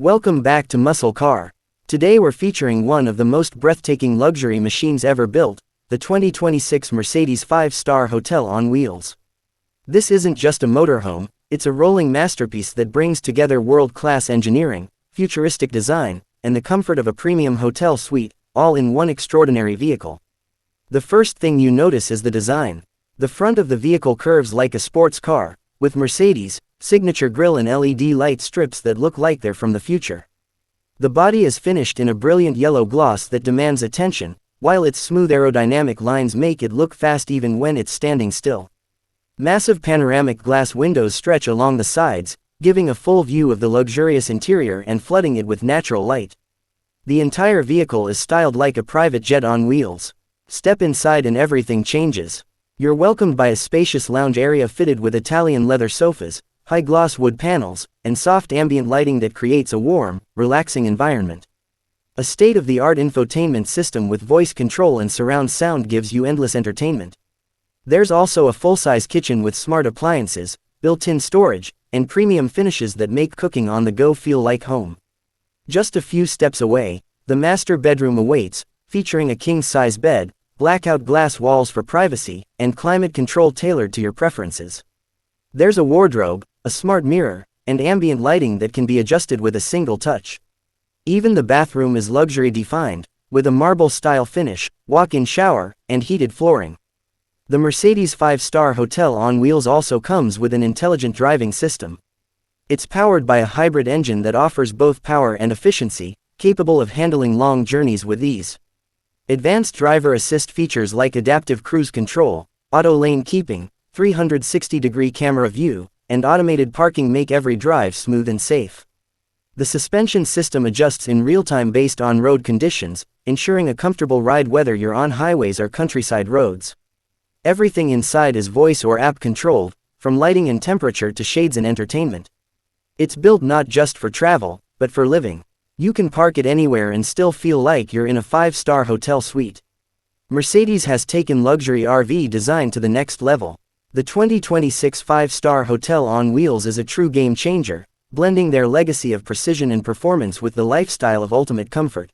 Welcome back to Muscle Car. Today we're featuring one of the most breathtaking luxury machines ever built, the 2026 Mercedes 5-star Hotel on Wheels. This isn't just a motorhome, it's a rolling masterpiece that brings together world-class engineering, futuristic design, and the comfort of a premium hotel suite, all in one extraordinary vehicle. The first thing you notice is the design. The front of the vehicle curves like a sports car, with Mercedes' signature grille and LED light strips that look like they're from the future. The body is finished in a brilliant yellow gloss that demands attention, while its smooth aerodynamic lines make it look fast even when it's standing still. Massive panoramic glass windows stretch along the sides, giving a full view of the luxurious interior and flooding it with natural light. The entire vehicle is styled like a private jet on wheels. Step inside and everything changes. You're welcomed by a spacious lounge area fitted with Italian leather sofas, high-gloss wood panels, and soft ambient lighting that creates a warm, relaxing environment. A state-of-the-art infotainment system with voice control and surround sound gives you endless entertainment. There's also a full-size kitchen with smart appliances, built-in storage, and premium finishes that make cooking on the go feel like home. Just a few steps away, the master bedroom awaits, featuring a king-size bed, blackout glass walls for privacy, and climate control tailored to your preferences. There's a wardrobe, a smart mirror, and ambient lighting that can be adjusted with a single touch. Even the bathroom is luxury-defined, with a marble-style finish, walk-in shower, and heated flooring. The Mercedes 5-star Hotel on Wheels also comes with an intelligent driving system. It's powered by a hybrid engine that offers both power and efficiency, capable of handling long journeys with ease. Advanced driver assist features like adaptive cruise control, auto lane keeping, 360-degree camera view, and automated parking make every drive smooth and safe. The suspension system adjusts in real time based on road conditions, ensuring a comfortable ride whether you're on highways or countryside roads. Everything inside is voice or app controlled, from lighting and temperature to shades and entertainment. It's built not just for travel, but for living. You can park it anywhere and still feel like you're in a 5-star hotel suite. Mercedes has taken luxury RV design to the next level. The 2026 5-star Hotel on Wheels is a true game changer, blending their legacy of precision and performance with the lifestyle of ultimate comfort.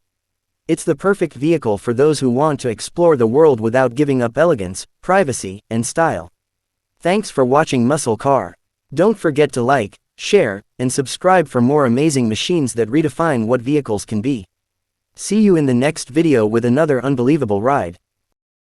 It's the perfect vehicle for those who want to explore the world without giving up elegance, privacy, and style. Thanks for watching Muscle Car. Don't forget to like, share, and subscribe for more amazing machines that redefine what vehicles can be. See you in the next video with another unbelievable ride.